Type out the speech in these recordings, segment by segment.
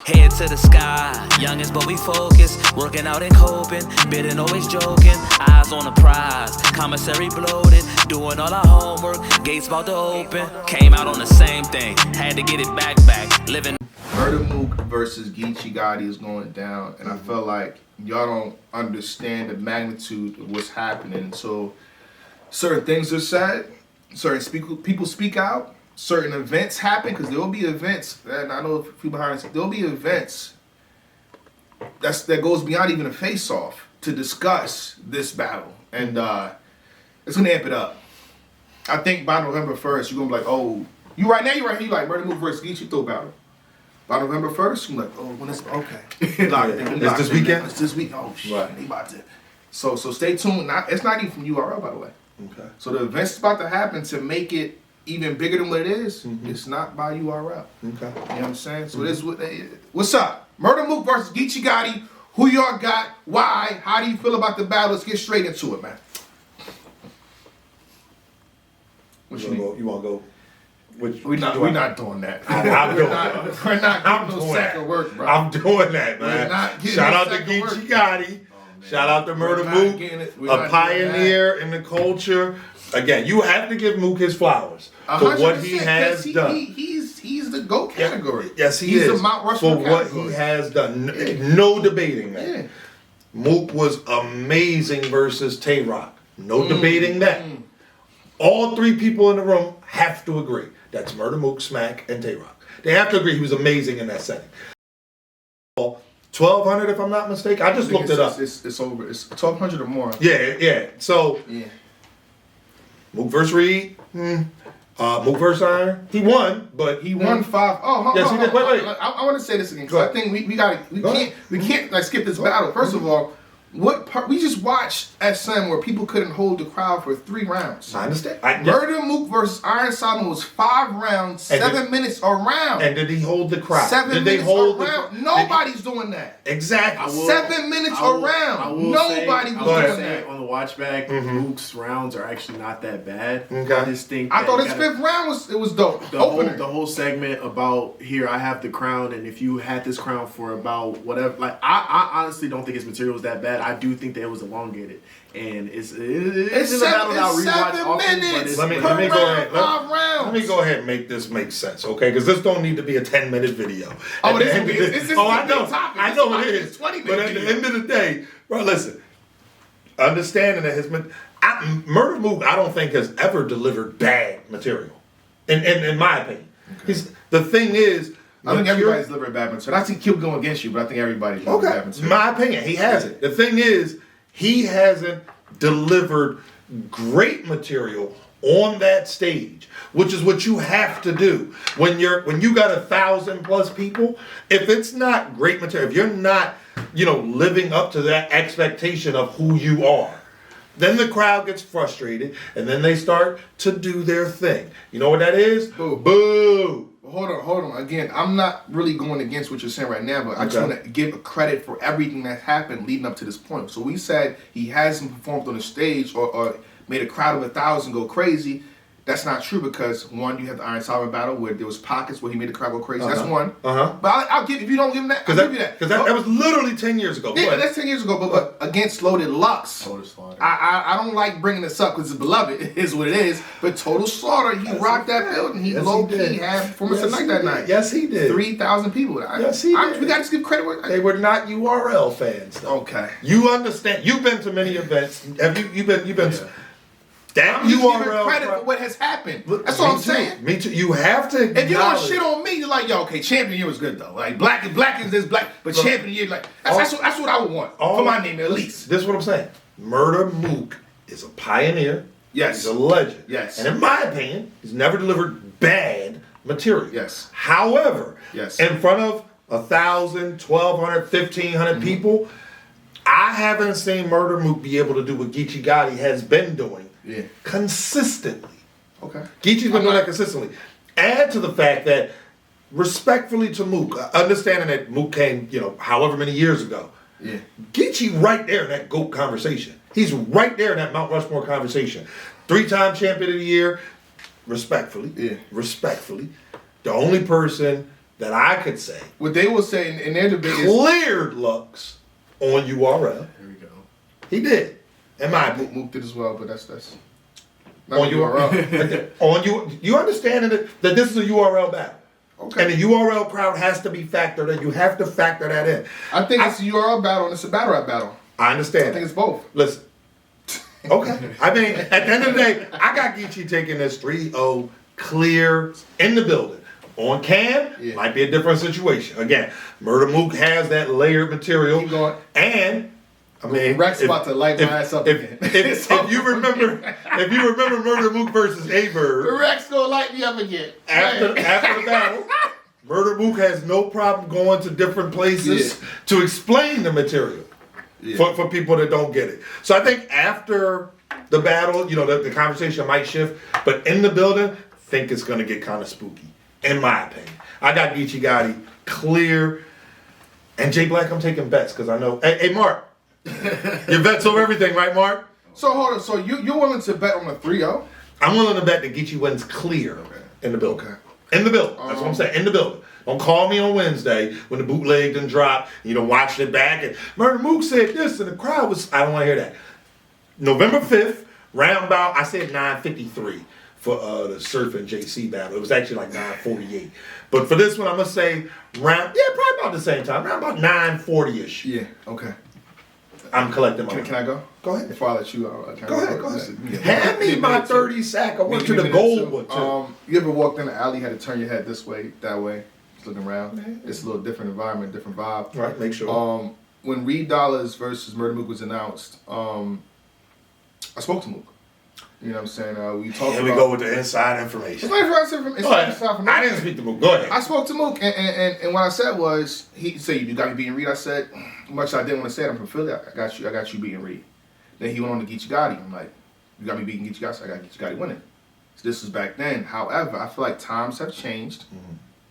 head to the sky. Youngins, but we focus, working out and coping, bidding, always joking, eyes on the prize. Commissary bloated, doing all our homework, gates about to open. Came out on the same thing, had to get it back, living. Murda Mook versus Geechi Gotti is going down, and I feel like y'all don't understand the magnitude of what's happening until certain things are said, certain people speak out, certain events happen, because there will be events, and I know people behind it, there will be events that goes beyond even a face-off to discuss this battle, and it's gonna amp it up. I think by November 1st, you're gonna be like, oh, you like Murda Mook versus Geechi throw battle. By November 1st, you're like, oh, when it's okay. It's this weekend? It's this week. Oh shit, right. They about to. So stay tuned. It's not even from URL, by the way. Okay. So the event's about to happen to make it even bigger than what it is. It's not by URL. Okay. You know what I'm saying? So this is what what's up? Murda Mook versus Geechi Gotti. Who y'all got? Why? How do you feel about the battle? Let's get straight into it, man. What you need? You want to go? We're not doing that. We're not I'm getting no doing sack that. of work, bro. I'm doing that, We're man. not getting Shout no out to sack of work. Geechi Gotti. Shout out to We're Murda not Mook, getting it. We're a not pioneer in the culture. Again, you have to give Mook his flowers for what he 100%, has done. He's the GOAT category. Yes, he he's is. the Mount For Rushmore what category. he has done. No debating that. Yeah. Mook was amazing versus Tay-Rock. No debating that. All three people in the room have to agree. That's Murda Mook, Smack, and Tay-Rock. They have to agree he was amazing in that setting. 1,200, if I'm not mistaken. I just looked it up. It's over. It's 1,200 or more. Yeah. So, Yeah. Mook versus Reed. Mook versus Iron. He won, but He won 5. Oh, hold Yes, on. he did. Wait. I want to say this again Go because I ahead. think we can't like skip this battle. First of all, what part we just watched SM where people couldn't hold the crowd for 3 rounds. I understand. Murda Mook versus Iron Solomon was 5 rounds, 7 minutes a round. And did he hold the crowd? 7 did minutes they hold a round. the Nobody's doing that. Exactly. 7 minutes a round. Nobody was doing that. On the watch back, Mook's rounds are actually not that bad. Okay. I just think I thought that his you gotta- 5th round was dope. the Opener. whole segment about here I have the crown, and if you had this crown for about whatever, like I honestly don't think his material was that bad. I do think that it was elongated, and it's a battle that I'll rewatch 7 often, but minutes. it's Let me per go round, ahead. 5 rounds. Let me go ahead and make this make sense, okay? Because this don't need to be a 10-minute video. Oh, At the this end is- of the- this is oh, a I know. big topic. I This know is it like is. a 20-minute But at the video. end of the day, bro, listen. Understanding that Murda Mook, I don't think has ever delivered bad material, in my opinion. The thing is, I think everybody's delivering bad material. I think he'll go against you, but I think everybody's delivering bad material. my opinion, he hasn't. The thing is, he hasn't delivered great material on that stage, which is what you have to do when you got 1,000+ people. If it's not great material, if you're not, living up to that expectation of who you are, then the crowd gets frustrated, and then they start to do their thing. You know what that is? Boo. Boo. Hold on. Again, I'm not really going against what you're saying right now, but I just Okay. want to give a credit for everything that happened leading up to this point. So we said he hasn't performed on the stage or made a crowd of 1,000 go crazy. That's not true because one, you have the Iron Solomon battle where there was pockets where he made the crowd go crazy. That's one. But I'll give if you don't give him that, I'll give you that. Because that was literally 10 years ago. Yeah, that's 10 years ago. But against Loaded Lux, Total Slaughter. I don't like bringing this up because it's beloved. It is what it is. But Total Slaughter, he rocked that building. He low-key had performance of the night that night. Yes, he did. 3,000 people. Yes, he did. We got to just give credit where They were not URL fans, though. Okay. You understand? You've been to many events. Have you? You've been. That I'm just URL. giving credit for what has happened. Look, That's all me I'm too. saying. Me too. You have to. If you want acknowledge- shit on me, you're like, yo, okay, champion year was good though. Like black is this black, but champion year, like that's what I would want for my name at least. This is what I'm saying. Murda Mook is a pioneer. Yes. He's a legend. Yes. And in my opinion, he's never delivered bad material. Yes. However, Yes. in front of 1,000, 1,200, 1,500 people, I haven't seen Murda Mook be able to do what Geechi Gotti has been doing consistently. Okay. Geechi's been doing that consistently. Add to the fact that, respectfully to Mook, understanding that Mook came, however many years ago, Yeah. Geechi right there in that GOAT conversation. He's right there in that Mount Rushmore conversation. 3-time champion of the year, respectfully, the only person that I could say What they will say in their debate is cleared Lux on URL. Here we go. He did, in my opinion. Mook did as well, but that's On URL. On you understand that this is a URL battle. Okay. And the URL crowd has to be factored in. You have to factor that in. I think it's a URL battle and it's a battle rap battle. I understand. I think it's both. Listen. Okay. I mean, at the end of the day, I got Geechi taking this 3-0 clear in the building. On cam, might be a different situation. Again, Murda Mook has that layered material. Keep going. And I mean, Rex about to light my ass up again. If you remember Murda Mook versus A-Bird, Rex gonna light me up again. after the battle, Murda Mook has no problem going to different places to explain the material for people that don't get it. So I think after the battle, the conversation might shift, but in the building, I think it's going to get kind of spooky, in my opinion. I got Geechi Gotti clear, and Jay Black, I'm taking bets because I know. Hey, Mark, your bets over everything, right, Mark? So hold on. So you're willing to bet on a 3-0? I'm willing to bet that Geechi wins clear in the building. Okay. In the building. That's what I'm saying. In the building. Don't call me on Wednesday when the bootleg done dropped. Watched it back and Murda Mook said this and the crowd was. I don't want to hear that. November 5th, round about. I said 9:53 for the Surf and JC battle. It was actually like 9:48. But for this one, I'm gonna say probably about the same time. Around about 9:40ish. Yeah. Okay. I'm collecting my. Can I go? Go ahead. Before I let you Go ahead. Hand me my 30 sack. I went to the Give me gold minute, one too. You ever walked in the alley, had to turn your head this way, that way, just looking around? It's a little different environment, different vibe. Right, make sure. When Reed Dollars versus Murda Mook was announced, I spoke to Mook. You know what I'm saying? We talked. Here we go with the inside information. It's Go ahead. I didn't speak to Mook. Go ahead. I spoke to Mook, and what I said was, he said, "You got me beating Reed." I said, much I didn't want to say it, I'm from Philly. I got you beating Reed. Then he went on to Geechi Gotti. I'm like, you got me beating Geechi Gotti, so I got Geechi Gotti winning. So this was back then. However, I feel like times have changed,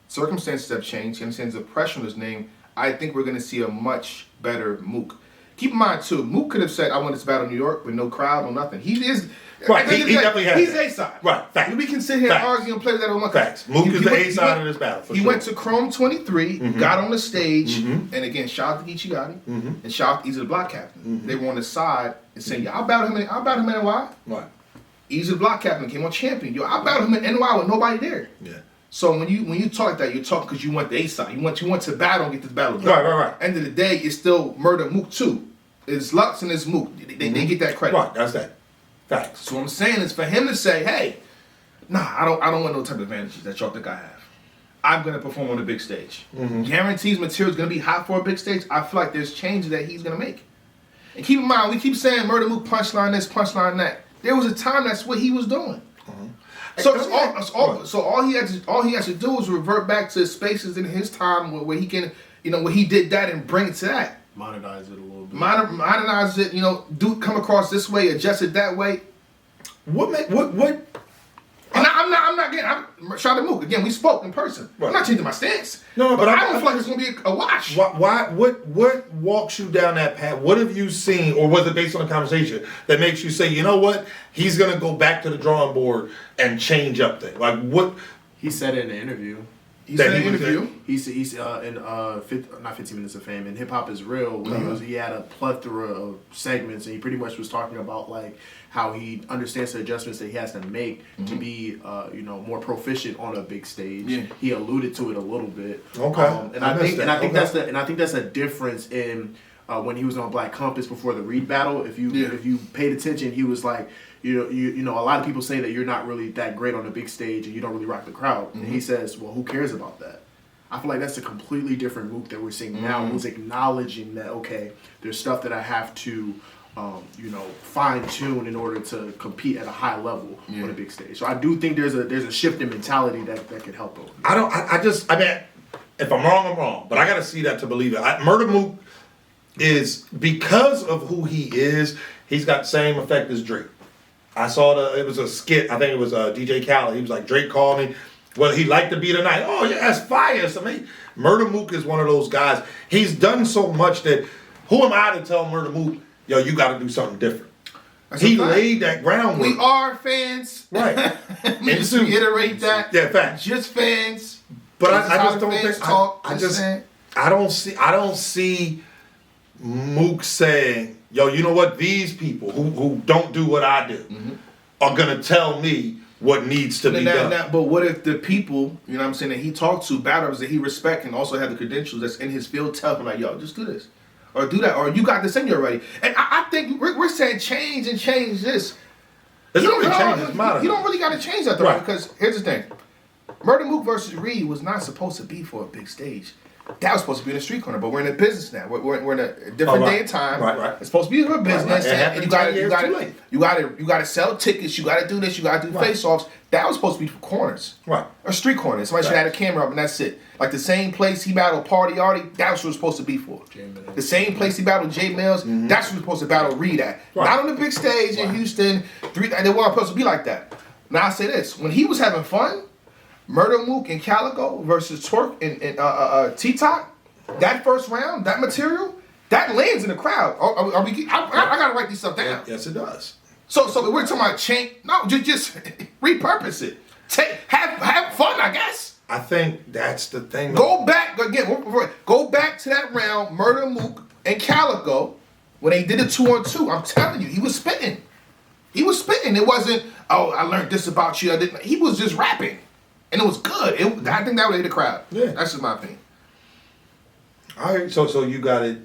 circumstances have changed. He understands the pressure on his name. I think we're going to see a much better Mook. Keep in mind too, Mook could have said, "I won this battle in New York with no crowd, no nothing." He is. Right, he definitely has He's that. A-side. Right, facts. We can sit here and argue and play that on one Facts. Mook is the A-side of this battle, for He sure. went to Chrome 23, got on the stage, and again, shout out to Geechi Gotti, and shout out to Easy the Block Captain. They were on the side and saying, "Yo, I'll battle him in NY." Right. Easy the Block Captain came on champion. Yo, I battled him in NY with nobody there. Yeah. So when you talk like that, you talk because you want the A-side. You want to battle and get this battle done. Right. End of the day, it's still Murda Mook too. It's Lux and it's Mook. They get that credit. Right, that's that. Facts. So what I'm saying is for him to say, "Hey, nah, I don't want no type of advantages that y'all think I have. I'm gonna perform on the big stage. Guarantees material's gonna be hot for a big stage." I feel like there's changes that he's gonna make. And keep in mind, we keep saying Murda Mook punchline this, punchline that. There was a time that's what he was doing. So all he has to do is revert back to spaces in his time where he can, where he did that and bring it to that. Modernize it a little bit. Modernize it, do come across this way, adjust it that way. What? And I'm shout out to Mook. Again, we spoke in person. Right. I'm not changing my stance. No, but I don't feel like it's gonna be a wash. What walks you down that path? What have you seen, or was it based on the conversation that makes you say, you know what, he's gonna go back to the drawing board and change up things? Like what? He said it in an interview. He said in an interview. He's in not 15 Minutes of Fame, and Hip Hop is Real. When he had a plethora of segments, and he pretty much was talking about like how he understands the adjustments that he has to make to be more proficient on a big stage. Yeah. He alluded to it a little bit. Okay. And I think that's a difference in when he was on Black Compass before the Reed battle. If you paid attention, he was like, a lot of people say that you're not really that great on a big stage and you don't really rock the crowd. And he says, well, who cares about that? I feel like that's a completely different Mook that we're seeing now. Who's acknowledging that, okay, there's stuff that I have to, fine tune in order to compete at a high level on a big stage. So I do think there's a shift in mentality that could help him. I mean, if I'm wrong, I'm wrong. But I got to see that to believe it. Murda Mook is, because of who he is, he's got the same effect as Drake. I saw it was a skit. I think it was DJ Khaled. He was like, Drake called me. Well, he liked to be tonight. Oh, yeah, that's fire. So Murda Mook is one of those guys. He's done so much that who am I to tell Murda Mook, yo, you got to do something different? He laid that groundwork. We are fans. Right. Just reiterate that. Yeah, facts. Just fans. But This is I how just the don't fans think. talk. I Just saying. don't see Mook saying, "Yo, you know what? These people who don't do what I do are gonna tell me what needs to be done." But what if the people, you know what I'm saying, that he talked to, batters that he respect and also have the credentials that's in his field, tell him like, yo, just do this. Or do that. Or you got this in you already. And I think we're saying change this. It's not really change, it's modern. You don't really got to change that though. Right. Because here's the thing. Murda Mook versus Reed was not supposed to be for a big stage. That was supposed to be in a street corner, but we're in a business now. We're in a different day and time. Right. It's supposed to be for business, and you got to sell tickets. You got to do this. You got to do face-offs. That was supposed to be for corners, Right. or street corners. Somebody should have a camera up, and that's it. Like the same place he battled Party Artie, that's what it was supposed to be for. The same place he battled Jay Mills, that's what he was supposed to battle Reed at. Right. Not on the big stage in Houston. They weren't supposed to be like that. Now I say this: when he was having fun, Murda Mook and Calico versus Twerk and T-Top. That first round, that material, that lands in the crowd. I gotta write these stuff down. Yes, it does. So we're talking about change. No, just repurpose it. Have fun, I guess. I think that's the thing. Go back again. Go back to that round, Murda Mook and Calico, when they did a 2-on-2. I'm telling you, he was spitting. It wasn't, oh, I learned this about you. I didn't. He was just rapping, and it was good. I think that would hit the crowd. Yeah, that's just my opinion. All right, so you got it,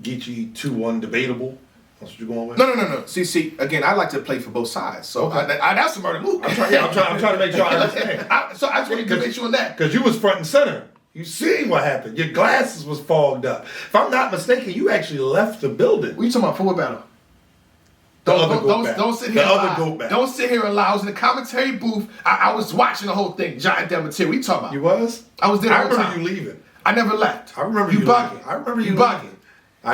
Geechi 2-1 debatable. That's what you're going with? No. See, again, I like to play for both sides. So okay. that's the Murda Mook. I'm trying to make sure I understand. I just want to convince you on that. Because you was front and center. You seen what happened. Your glasses was fogged up. If I'm not mistaken, you actually left the building. What are you talking about? Forward battle. Don't sit here. Don't sit here and lie. I was in the commentary booth. I was watching the whole thing. Giant Dem material. What are you talking about? You was? I was there. I remember you leaving. I never left. I remember you bugging. leaving. I remember you bugging.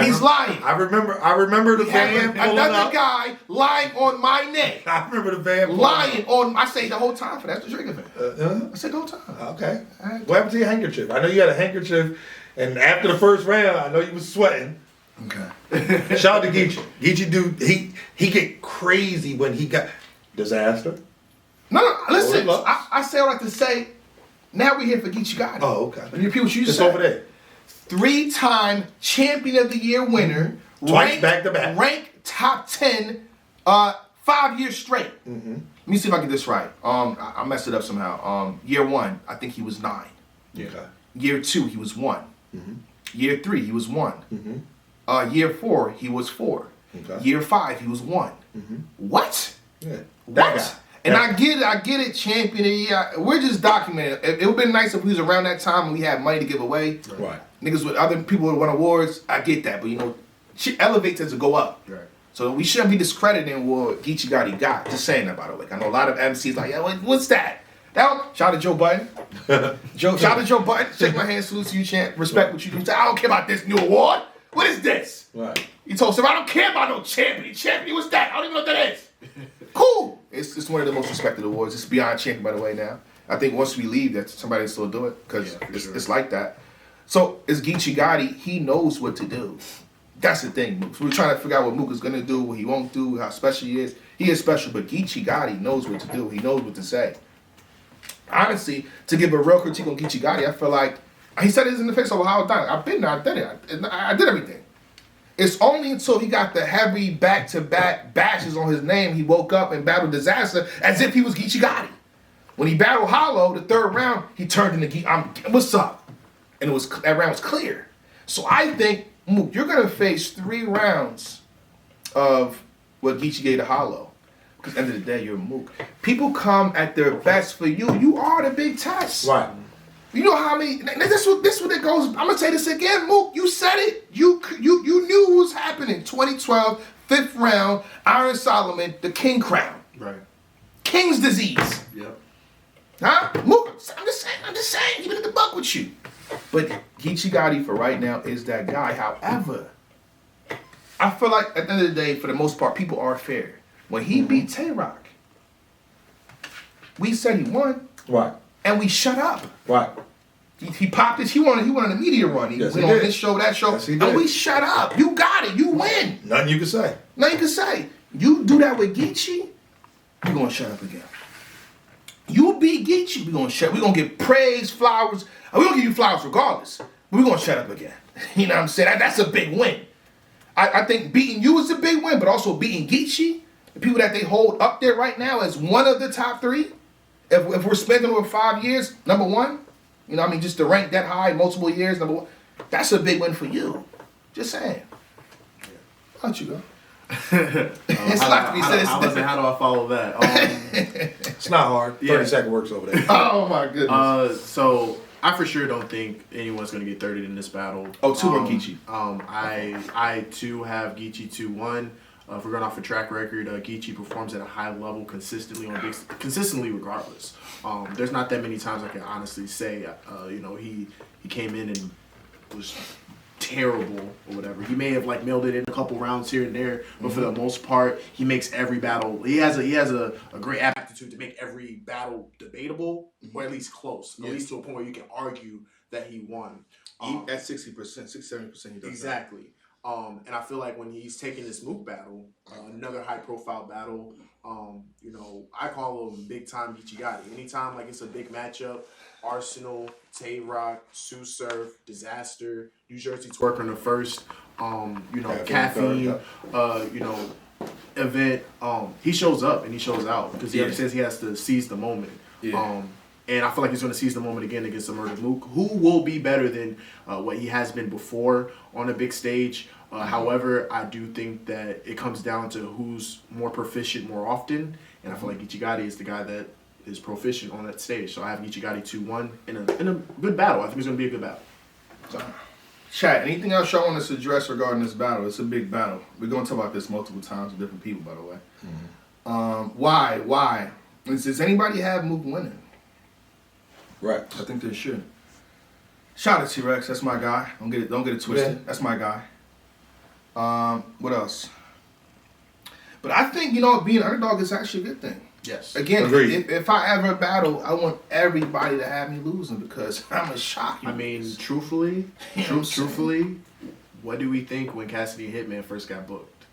He's lying. I remember the van pulling another up. guy lying on my name. I remember the van pulling lying up. on. I say the whole time for that's the trigger fan. I said the whole time. Okay. What happened to your handkerchief? I know you had a handkerchief, and after the first round, I know you was sweating. Okay. Shout out to Geechi. Geechi, dude, he get crazy when he got disaster. No. Listen, I say all I have to say. Now we're here for Geechi Gotti. Oh, okay. And you repeat what you It's said. over there. 3-time champion of the year winner. Twice back to back. Ranked top 10 5 years straight. Let me see if I get this right. I messed it up somehow. Year 1, I think he was 9. Yeah. Year 2, he was 1. Year 3, he was 1. Year 4, he was 4. Okay. Year 5, he was 1. What? Yeah. What? Guy. And I get it, champion of the year. We're just documenting. It would have been nice if we was around that time and we had money to give away. Right. Niggas with other people who won awards, I get that. But, you know, shit elevates as to go up. Right. So we shouldn't be discrediting what Geechi Gotti got. Just saying that, by the way. I know a lot of MCs like, yeah, what's that? Shout out to Joe Budden. Shout out to Joe Budden. Shake my hand, salute to you, champ. Respect what you do. Say, I don't care about this new award. What is this? Right. He told him, I don't care about no champion. Champion, what's that? I don't even know what that is. Cool. It's one of the most respected awards. It's beyond champion, by the way, now. I think once we leave, that somebody will still do it because it's like that. So it's Geechi Gotti. He knows what to do. That's the thing, Mook. So we're trying to figure out what Mook is going to do, what he won't do, how special he is. He is special, but Geechi Gotti knows what to do. He knows what to say. Honestly, to give a real critique on Geechi Gotti, I feel like he said it in the face of how done. I've been there. I did it. I did everything. It's only until he got the heavy back-to-back bashes on his name he woke up and battled disaster as if he was Geechi Gotti. When he battled Hollow, the third round, he turned into Geechi. What's up? And that round was clear. So I think, Mook, you're going to face 3 rounds of what Geechi gave to Hollow. Because at the end of the day, you're Mook. People come at their best for you. You are the big test. Right. You know how many? This what it goes. I'm gonna say this again, Mook. You said it. You knew what was happening. 2012, 5th round, Iron Solomon, the King Crown. Right. King's disease. Yep. Huh? Mook. I'm just saying. Keep it in the buck with you. But Geechi Gotti for right now is that guy. However, I feel like at the end of the day, for the most part, people are fair. When he beat Tay-Rock, we said he won. Right. And we shut up. Right. He popped this. He went on a media run. He went on this show, that show. Yes, he did. And we shut up. You got it. You win. Nothing you can say. Nothing you can say. You do that with Geechi, you're going to shut up again. You beat Geechi, we gonna get praise, flowers, and we gonna give you flowers regardless. But we gonna shut up again. You know what I'm saying? That's a big win. I think beating you is a big win, but also beating Geechi, the people that they hold up there right now as one of the top 3. If we're spending over 5 years, number 1, you know what I mean, just to rank that high multiple years, number 1, that's a big win for you. Just saying. Why don't you go? It's like to be said. How do I follow that? It's not hard. 30-second works over there. Oh my goodness. So I for sure don't think anyone's going to get 30 in this battle. Oh, 2 or Geechi. I too have Geechi 2-1. If we're going off a track record, Geechi performs at a high level consistently regardless. There's not that many times I can honestly say, he came in and was terrible or whatever. He may have like mailed it in a couple rounds here and there, but for the most part, he makes every battle. He has a great aptitude to make every battle debatable or at least close, at least to a point where you can argue that he won. At 60%, 60-70%, he does exactly. And I feel like when he's taking this Mook battle, another high-profile battle, I call him big-time Geechi Gotti. Anytime like it's a big matchup, Arsenal, Tay Rock, Sue Surf, Disaster, New Jersey Twerk on the first, Caffeine, event, he shows up and he shows out because he understands he has to seize the moment. Yeah. And I feel like he's going to seize the moment again against the Murda Mook, who will be better than what he has been before on a big stage. However, I do think that it comes down to who's more proficient more often. And I feel like Geechi Gotti is the guy that is proficient on that stage. So I have Geechi Gotti 2-1 in a good battle. I think it's going to be a good battle. So, chat, anything else y'all want us to address regarding this battle? It's a big battle. We're going to talk about this multiple times with different people, by the way. Why? Does anybody have Mook winning? Right. I think they should. Shout out to T-Rex. That's my guy. Don't get it twisted. Yeah. That's my guy. What else? But I think, being an underdog is actually a good thing. Yes. Again, if I ever battle, I want everybody to have me losing because I'm a shock. I mean, truthfully, what do we think when Cassidy and Hitman first got booked?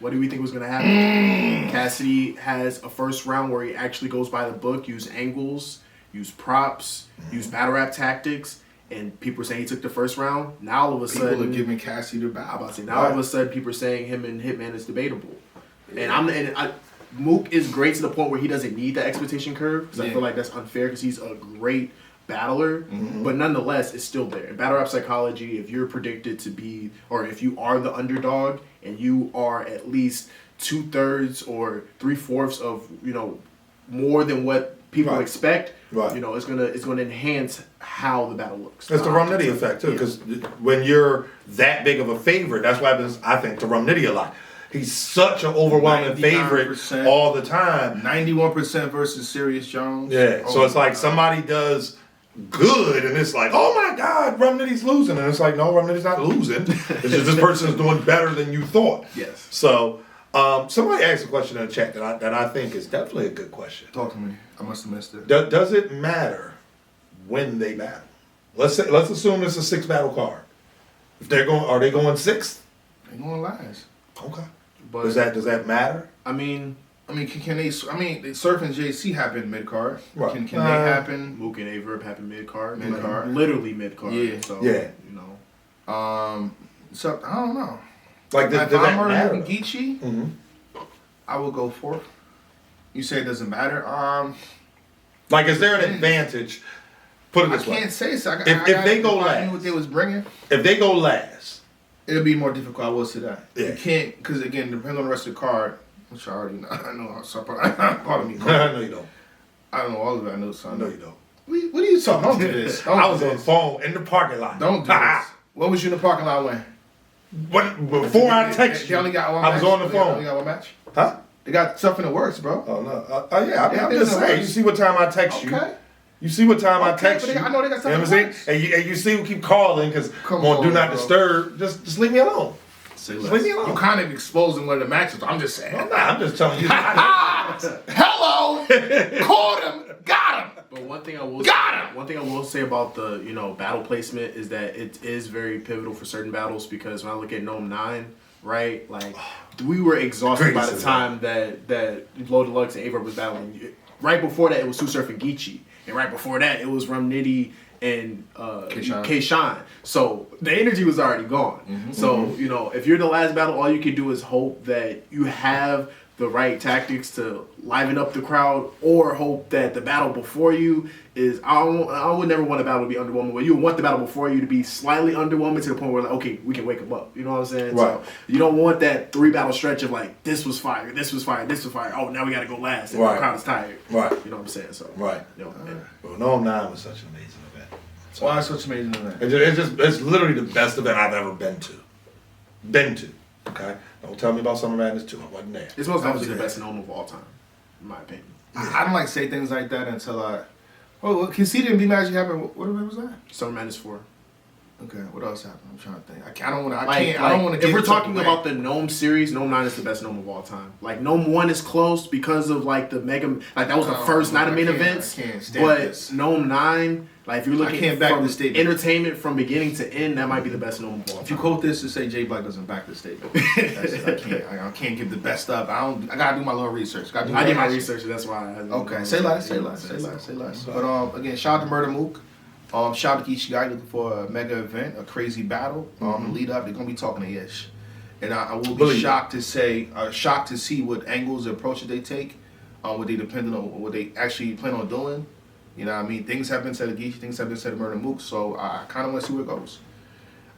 What do we think was going to happen? Cassidy has a first round where he actually goes by the book, use angles, use props, use battle rap tactics, and people are saying he took the first round. Now all of a sudden, people are giving Cassidy the bow. All of a sudden, people are saying him and Hitman is debatable. Yeah. Mook is great to the point where he doesn't need the expectation curve because I feel like that's unfair because he's a great battler, but nonetheless, it's still there. In battle rap psychology, if you're predicted to be, or if you are the underdog and you are at least 2/3 or 3/4 of more than what people expect, it's gonna enhance how the battle looks. It's the Rum Nitty effect too, because when you're that big of a favorite, that's what happens. I think to Rum Nitty a lot. He's such an overwhelming favorite all the time. 91% versus Sirius Jones. Yeah, so it's like somebody does good, and it's like, oh my God, Rum Nitty's losing, and it's like, no, Rum Nitty's not losing. It's just this person's doing better than you thought. Yes. So somebody asked a question in the chat that I think is definitely a good question. Talk to me. I must have missed it. Does it matter when they battle? Let's assume it's a 6-battle card. If are they going 6th? They're going last. Okay. But does that matter? I mean, can they? Surf and JC happen mid card. Right. Can they happen? Mook and Averb happen mid card. Mid card. Literally mid card. Yeah. So, So I don't know. Like does that matter? Geechi, I will go 4th. You say it doesn't matter. Like, is there an advantage? Put it this way. I can't say so. If they go last, I knew what they was bringing. If they go last, it'll be more difficult. I will say that. Yeah. You can't, because again, depending on the rest of the card, which I already know. I know. So pardon me. I know you don't. I don't know all of it. I know some. No, you don't. What are you talking about? Don't do this. I was on the phone in the parking lot. Don't do this. What was you in the parking lot when? Before I text you, only got one I match? was on the phone. They only got one match? Huh? They got stuff in the works, bro. Oh, no. I'm just saying. You see what time I text you. You see what time I text you. I know they got stuff in the works. And you see who keep calling because do not disturb. Just leave me alone. Just leave me alone. You kind of exposing one of the matches. I'm just saying. I'm just telling you. Hello! Caught him! Got him! But one thing I will say about the battle placement is that it is very pivotal for certain battles because when I look at Gnome 9, right, like we were exhausted by the time that Low Deluxe and Averb was battling. right before that, it was Sue Surf and Geechi. And right before that, it was Rum Nitty and K-Shine. So the energy was already gone. So, you know, if you're in the last battle, all you can do is hope that you have the right tactics to liven up the crowd, or hope that the battle before you is, I would never want a battle to be underwhelming, but you want the battle before you to be slightly underwhelming to the point where, like, okay, we can wake them up. You know what I'm saying? Right. So you don't want that 3 battle stretch of like, this was fire, this was fire, this was fire. Oh, now we got to go last, and the crowd is tired. Right. You know what I'm saying? So Right. You know, Well, No 9 was such an amazing event. Why is such an amazing event? It's literally the best event I've ever been to. Okay? Don't tell me about Summer Madness 2. I wasn't there. It's most definitely the best known of all time, in my opinion. I don't like say things like that until I. Oh, Conceded and B Magic happened. What event was that? Summer Madness 4. Okay, what else happened? I'm trying to think. I don't want to. I don't want to. If we're talking about the Gnome series, Gnome 9 is the best Gnome of all time. Like Gnome 1 is close because of like the mega. Like that was the first night of main events. But Gnome 9, like if you're looking from entertainment from beginning to end, that might be the best Gnome of all time. If you quote this to say Jay Black doesn't back this statement, I can't give the best stuff. I gotta do my little research. I did my research, and that's why. Okay, say less. But again, shout out to Murda Mook. Shout out to Geechi Gotti looking for a mega event, a crazy battle. Lead up, they're gonna be talking to Ish, and I will be shocked to see what angles and approaches they take, what they depend on, what they actually plan on doing. You know what I mean? Things have been said of Geechi, things have been said of Murda Mook, so I kind of want to see where it goes.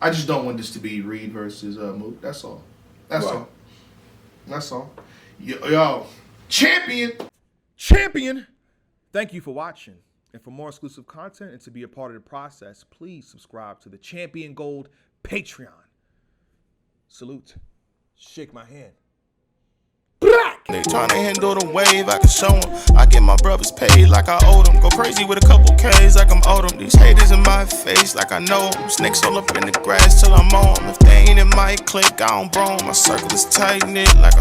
I just don't want this to be Reed versus Mook. That's all. That's all. Yo, champion. Thank you for watching. And for more exclusive content and to be a part of the process, please subscribe to the Champion Gold Patreon. Salute. Shake my hand. They tryna handle the wave, I can show them. I get my brothers paid like I owe them. Go crazy with a couple K's like I'm owed them. These haters in my face like I know them. Snakes all up in the grass till I'm on them. If they ain't in my clique, I don't bro 'em. My circle is tight knit like a